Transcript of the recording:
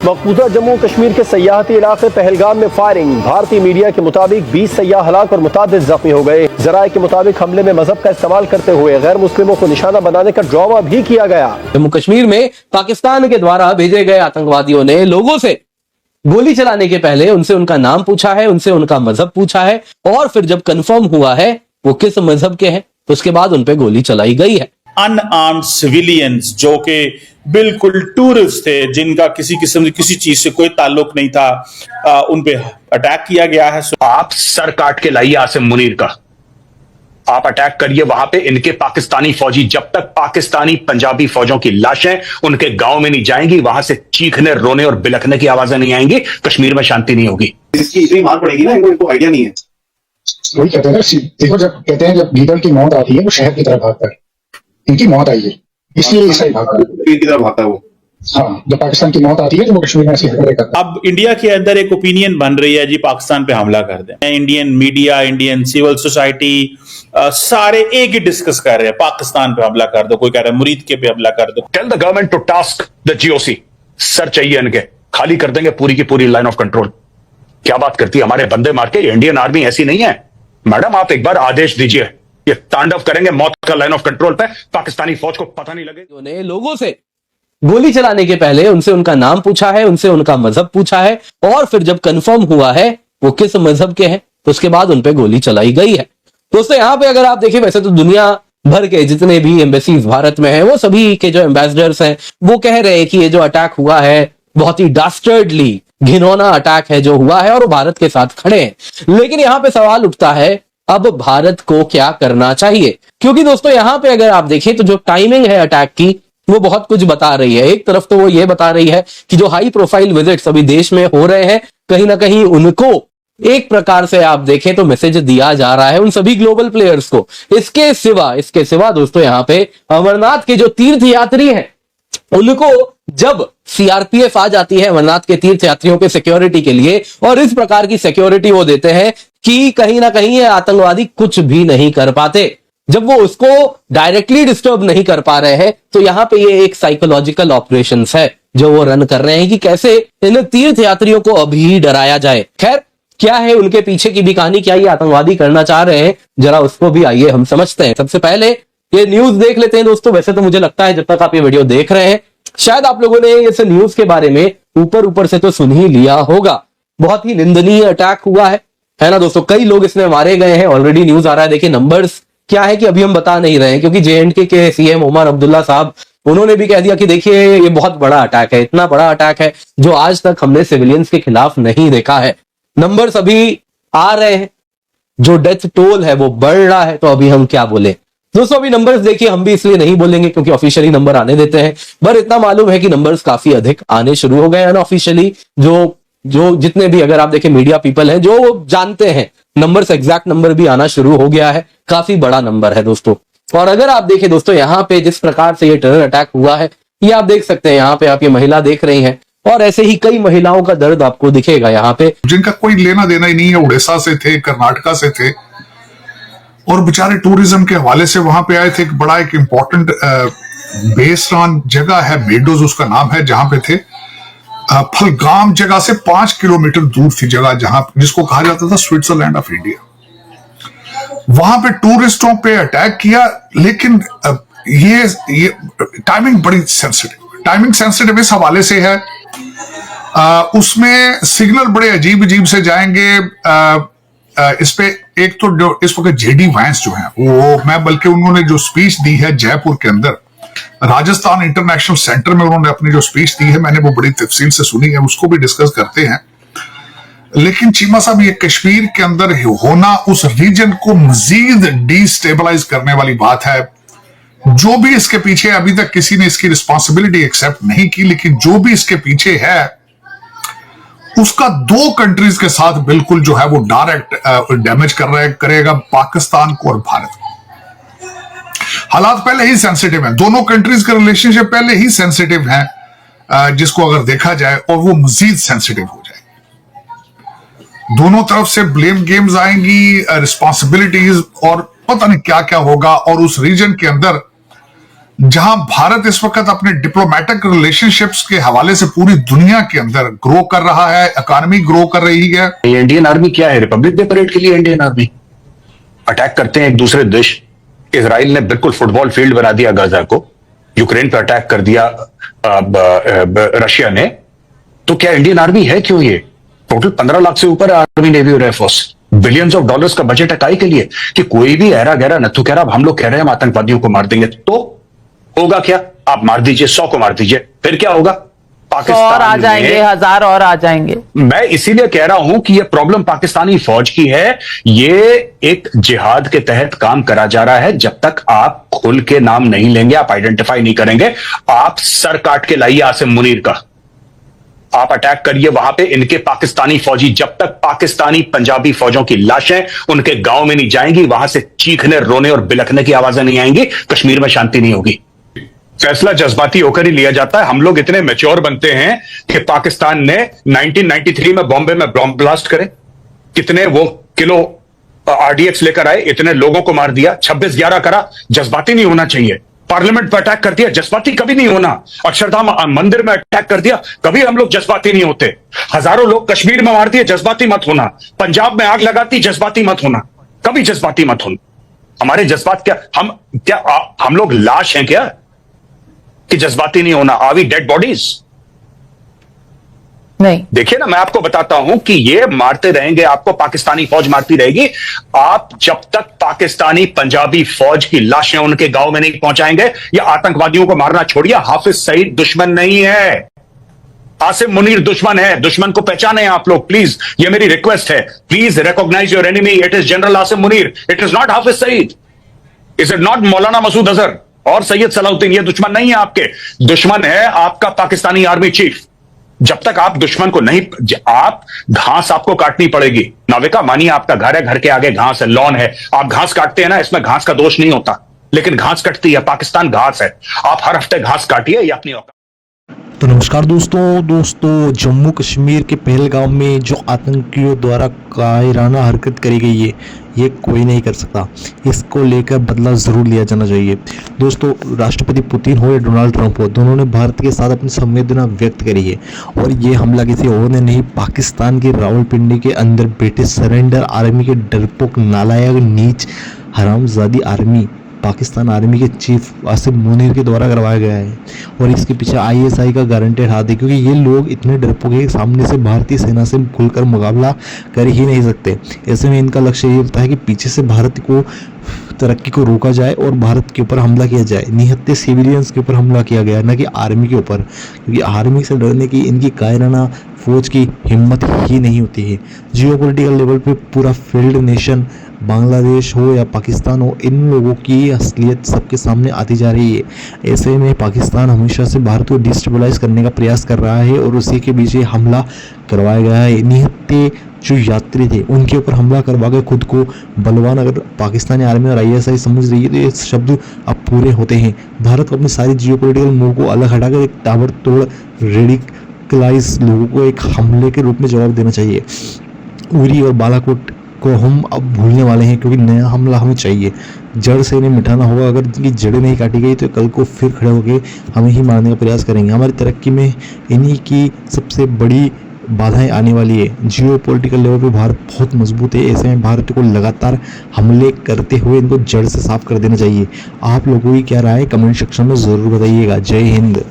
मकबूजा जम्मू कश्मीर के सयाहती इलाके पहलगाम में फायरिंग। भारतीय मीडिया के मुताबिक 20 सयाह हलाक और मुतादिद जख्मी हो गए। जराये के मुताबिक हमले में मजहब का इस्तेमाल करते हुए गैर मुस्लिमों को निशाना बनाने का ड्रामा भी किया गया। जम्मू कश्मीर में पाकिस्तान के द्वारा भेजे गए आतंकवादियों ने लोगों से गोली चलाने के पहले उनसे उनका नाम पूछा है, उनसे उनका मजहब पूछा है, और फिर जब कंफर्म हुआ है वो किस मजहब के हैं तो उसके बाद उन पे गोली चलाई गई है। अनआर्म्ड सिविलियंस जो कि बिल्कुल टूरिस्ट थे, जिनका किसी किस्म की किसी चीज से कोई ताल्लुक नहीं था, उन पे अटैक किया गया है। आप सर काट के लाइए आसिम मुनीर का, आप अटैक करिए वहां पे। इनके पाकिस्तानी फौजी जब तक पाकिस्तानी पंजाबी फौजों की लाशें उनके गांव में नहीं जाएंगी, वहां से चीखने, रोने और बिलखने की आवाजें नहीं आएंगी, कश्मीर में शांति नहीं होगी। इसकी इतनी मार पड़ेगी ना, इनको आइडिया नहीं है। वही कहते हैं ना, देखो जब कहते हैं जब गीदड़ की मौत आती है वो शहर की तरफ भागता है, इनकी मौत आई है इसलिए इस साइड भागा है, की तरफ भागता है वो। हाँ, जब पाकिस्तान की मौत आती है तो वो कश्मीर में ऐसी हरकतें करता है। अब इंडिया के अंदर एक ओपिनियन बन रही है जी पाकिस्तान पे हमला कर दें। Indian media, Indian civil society सारे एक ही डिस्कस कर रहे हैं, पाकिस्तान पे हमला कर दो, कोई कह रहा है मुरीद के पे हमला कर दो। Tell the government to task the GOC, sir चाहिए इनके, खाली कर देंगे पूरी की पूरी लाइन ऑफ कंट्रोल। क्या बात करती है, हमारे बंदे मार के। इंडियन आर्मी ऐसी नहीं है मैडम, आप एक बार आदेश दीजिए, ये तांडव करेंगे मौत का लाइन ऑफ कंट्रोल पे, पाकिस्तानी फौज को पता नहीं लगे। उन्होंने लोगों से गोली चलाने के पहले उनसे उनका नाम पूछा है, उनसे उनका मजहब पूछा है, और फिर जब कंफर्म हुआ है वो किस मजहब के हैं तो उसके बाद उन पे गोली चलाई गई है। दोस्तों यहाँ पे अगर आप देखें, वैसे तो दुनिया भर के जितने भी एम्बेसीज भारत में हैं वो सभी के जो एम्बेसडर्स हैं वो कह रहे हैं कि ये जो अटैक हुआ है बहुत ही डास्टर्डली घिनौना अटैक है जो हुआ है, और वो भारत के साथ खड़े हैं। लेकिन यहाँ पे सवाल उठता है अब भारत को क्या करना चाहिए, क्योंकि दोस्तों यहाँ पे अगर आप देखें तो जो टाइमिंग है अटैक की वो बहुत कुछ बता रही है। एक तरफ तो वो ये बता रही है कि जो हाई प्रोफाइल विजिट्स अभी देश में हो रहे हैं कहीं ना कहीं उनको एक प्रकार से आप देखें तो मैसेज दिया जा रहा है उन सभी ग्लोबल प्लेयर्स को। इसके सिवा दोस्तों यहाँ पे अमरनाथ के जो तीर्थ यात्री हैं उनको जब सीआरपीएफ आ जाती है अमरनाथ के तीर्थ यात्रियों के सिक्योरिटी के लिए, और इस प्रकार की सिक्योरिटी वो देते हैं कि कहीं ना कहीं ये आतंकवादी कुछ भी नहीं कर पाते, जब वो उसको डायरेक्टली डिस्टर्ब नहीं कर पा रहे हैं तो यहां पे ये एक साइकोलॉजिकल ऑपरेशंस है जो वो रन कर रहे हैं कि कैसे इन तीर्थ यात्रियों को अभी डराया जाए। खैर, क्या है उनके पीछे की भी कहानी, क्या ये आतंकवादी करना चाह रहे हैं, जरा उसको भी आइए हम समझते हैं। सबसे पहले ये न्यूज देख लेते हैं दोस्तों। वैसे तो मुझे लगता है जब तक आप ये वीडियो देख रहे हैं शायद आप लोगों ने इस न्यूज के बारे में ऊपर से तो सुन ही लिया होगा। बहुत ही निंदनीय अटैक हुआ है ना दोस्तों, कई लोग इसमें मारे गए हैं, ऑलरेडी न्यूज आ रहा है। देखिए नंबर्स क्या है कि अभी हम बता नहीं रहे हैं क्योंकि JNK के सीएम उमर अब्दुल्ला साहब उन्होंने भी कह दिया कि देखिए ये बहुत बड़ा अटैक है, इतना बड़ा अटैक है जो आज तक हमने सिविलियंस के खिलाफ नहीं देखा है। नंबर्स अभी आ रहे हैं, जो डेथ टोल है वो बढ़ रहा है, तो अभी हम क्या बोले दोस्तों। अभी नंबर्स देखिए हम भी इसलिए नहीं बोलेंगे क्योंकि ऑफिशियली नंबर आने देते हैं, पर इतना मालूम है कि नंबर्स काफी अधिक आने शुरू हो गए हैं अनऑफिशियली। जो जितने भी अगर आप देखें मीडिया पीपल हैं जो जानते हैं नंबर्स, एग्जैक्ट नंबर भी आना शुरू हो गया है, काफी बड़ा नंबर है दोस्तों। और अगर आप देखें दोस्तों यहाँ पे जिस प्रकार से ये टेरर अटैक हुआ है ये आप देख सकते हैं, यहाँ पे आप ये महिला देख रही हैं और ऐसे ही कई महिलाओं का दर्द आपको दिखेगा यहाँ पे, जिनका कोई लेना देना ही नहीं है, उड़ीसा से थे, कर्नाटका से थे और बेचारे टूरिज्म के हवाले से वहां पे आए थे। एक बड़ा एक इम्पोर्टेंट बेसरान जगह है, मेडोज उसका नाम है, जहां पे थे। फलगाम जगह से 5 किलोमीटर दूर थी जगह जहां जिसको कहा जाता था स्विट्जरलैंड ऑफ इंडिया। वहां पे टूरिस्टों पे अटैक किया, लेकिन ये टाइमिंग बड़ी सेंसिटिव इस हवाले से है, उसमें सिग्नल बड़े अजीब से जाएंगे। इस पे एक तो जो इस वक्त JD वैंस जो है वो, मैं बल्कि उन्होंने जो स्पीच दी है जयपुर के अंदर राजस्थान इंटरनेशनल सेंटर में, उन्होंने अपनी जो स्पीच दी है मैंने वो बड़ी तफसील से सुनी है, उसको भी डिस्कस करते हैं। लेकिन चीमा साहब, ये कश्मीर के अंदर होना उस रीजन को मजीद डिस्टेबलाइज करने वाली बात है। जो भी इसके पीछे, अभी तक किसी ने इसकी रिस्पॉन्सिबिलिटी एक्सेप्ट नहीं की, लेकिन जो भी इसके पीछे है उसका 2 कंट्रीज के साथ बिल्कुल जो है वो डायरेक्ट डैमेज करेगा, पाकिस्तान को और भारत को। हालात पहले ही सेंसिटिव हैं, दोनों कंट्रीज का रिलेशनशिप पहले ही सेंसिटिव है, जिसको अगर देखा जाए और वो मजीद सेंसिटिव हो जाए। दोनों तरफ से ब्लेम गेम्स आएंगी, रिस्पॉन्सिबिलिटीज और पता नहीं क्या क्या होगा, और उस रीजन के अंदर जहां भारत इस वक्त अपने डिप्लोमेटिक रिलेशनशिप्स के हवाले से पूरी दुनिया के अंदर ग्रो कर रहा है, इकोनॉमी ग्रो कर रही है। ये इंडियन आर्मी क्या है? रिपब्लिक डे परेड के लिए इंडियन आर्मी अटैक करते हैं एक दूसरे देश। इजराइल ने बिल्कुल फुटबॉल फील्ड बना दिया गाजा को, यूक्रेन पर अटैक कर दिया रशिया ने। तो क्या इंडियन आर्मी है क्यों? ये टोटल 15 लाख से ऊपर आर्मी, नेवी और एयरफोर्स, बिलियंस ऑफ डॉलर्स का बजट है काई के लिए कि कोई भी ऐरा गहरा नथु कह रहा हम लोग कह रहे हैं हम आतंकवादियों को मार देंगे, तो होगा क्या? आप मार दीजिए, 100 को मार दीजिए, फिर क्या होगा? 100 और आ जाएंगे, 1000 और आ जाएंगे। मैं इसीलिए कह रहा हूं कि यह प्रॉब्लम पाकिस्तानी फौज की है। ये एक जिहाद के तहत काम करा जा रहा है। जब तक आप खुल के नाम नहीं लेंगे, आप आइडेंटिफाई नहीं करेंगे, आप सर काट के लाइए आसिम मुनीर का, आप अटैक करिए वहां पे इनके पाकिस्तानी फौजी। जब तक पाकिस्तानी पंजाबी फौजों की लाशें उनके गांव में नहीं जाएंगी, वहां से चीखने, रोने और बिलखने की आवाजें नहीं आएंगी, कश्मीर में शांति नहीं होगी। फैसला जज्बाती होकर ही लिया जाता है। हम लोग इतने मैच्योर बनते हैं कि पाकिस्तान ने 1993 में बॉम्बे में बॉम्ब ब्लास्ट करे, कितने वो किलो आरडीएक्स लेकर आए, इतने लोगों को मार दिया, 26/11 करा। जज्बाती नहीं होना चाहिए। पार्लियामेंट पर अटैक कर दिया, जज्बाती कभी नहीं होना। अक्षरधाम मंदिर में अटैक कर दिया, कभी हम लोग जज्बाती नहीं होते। हजारों लोग कश्मीर में मार दिए, जज्बाती मत होना। पंजाब में आग लगाती, जज्बाती मत होना, कभी जज्बाती मत होना। हमारे जज्बात क्या हम लोग लाश हैं क्या कि जज्बाती नहीं होना? Are we dead bodies? नहीं। देखिए ना, मैं आपको बताता हूं कि ये मारते रहेंगे आपको, पाकिस्तानी फौज मारती रहेगी। आप जब तक पाकिस्तानी पंजाबी फौज की लाशें उनके गांव में नहीं पहुंचाएंगे, या आतंकवादियों को मारना छोड़िए, हाफिज सईद दुश्मन नहीं है, आसिम मुनीर दुश्मन है। दुश्मन को पहचाने आप लोग प्लीज, ये मेरी रिक्वेस्ट है। Please recognize your enemy, it is general Asim Munir, it is not Hafiz Saeed, is it not Maulana Masood Azhar और सैयद सलाउद्दीन। ये दुश्मन नहीं है आपके, दुश्मन है आपका पाकिस्तानी आर्मी चीफ। जब तक आप दुश्मन को नहीं, आप घास आपको काटनी पड़ेगी। नाविका मानिए आपका घर है, घर के आगे घास है, लॉन है, आप घास काटते हैं ना, इसमें घास का दोष नहीं होता, लेकिन घास कटती है। पाकिस्तान घास है, आप हर हफ्ते घास काटिए, ये अपनी औकात। तो नमस्कार दोस्तों, जम्मू कश्मीर के पहलगाम में जो आतंकियों द्वारा कायराना हरकत करी गई है, ये कोई नहीं कर सकता। इसको लेकर बदला ज़रूर लिया जाना चाहिए। दोस्तों, राष्ट्रपति पुतिन हो या डोनाल्ड ट्रंप हो, दोनों ने भारत के साथ अपनी संवेदना व्यक्त करी है। और ये हमला किसी और ने नहीं, पाकिस्तान के रावलपिंडी के अंदर बैठे सरेंडर आर्मी के डरपोक, नालायक, नीच, हरामजादी आर्मी, पाकिस्तान आर्मी के चीफ आसिम मुनीर के द्वारा करवाया गया है। और इसके पीछे आईएसआई का गारंटेड हाथ है, क्योंकि ये लोग इतने डरपोक के सामने से भारतीय सेना से खुलकर मुकाबला कर ही नहीं सकते। ऐसे में इनका लक्ष्य ये होता है कि पीछे से भारत को तरक्की को रोका जाए और भारत के ऊपर हमला किया जाए। निहत्ते सिविलियंस के ऊपर हमला किया गया, न कि आर्मी के ऊपर, क्योंकि आर्मी से डरने की इनकी कायराना फौज की हिम्मत ही नहीं होती है। जियोपॉलिटिकल लेवल पे पूरा फील्ड नेशन, बांग्लादेश हो या पाकिस्तान हो, इन लोगों की असलियत सबके सामने आती जा रही है। ऐसे में पाकिस्तान हमेशा से भारत को डिस्टेबलाइज करने का प्रयास कर रहा है और उसी के पीछे हमला करवाया गया है। निहत्ते जो यात्री थे उनके ऊपर हमला करवा के खुद को बलवान अगर पाकिस्तानी आर्मी और आईएसआई समझ रही है, तो ये शब्द अब पूरे होते हैं। भारत को अपनी सारी जियोपॉलिटिकल मूव को अलग हटाकर एक ताबड़तोड़ रेडिकलाइज लोगों को एक हमले के रूप में जवाब देना चाहिए। उरी और बालाकोट को हम अब भूलने वाले हैं, क्योंकि नया हमला हमें चाहिए। जड़ से इन्हें मिटाना होगा। अगर इनकी जड़ें नहीं काटी गई तो कल को फिर खड़े होकर हमें ही मारने का प्रयास करेंगे। हमारी तरक्की में इन्हीं की सबसे बड़ी बाधाएं आने वाली है। जियो पॉलिटिकल लेवल पे भारत बहुत मजबूत है। ऐसे में भारत को लगातार हमले करते हुए इनको जड़ से साफ कर देना चाहिए। आप लोगों की क्या राय कमेंट सेक्शन में ज़रूर बताइएगा। जय हिंद।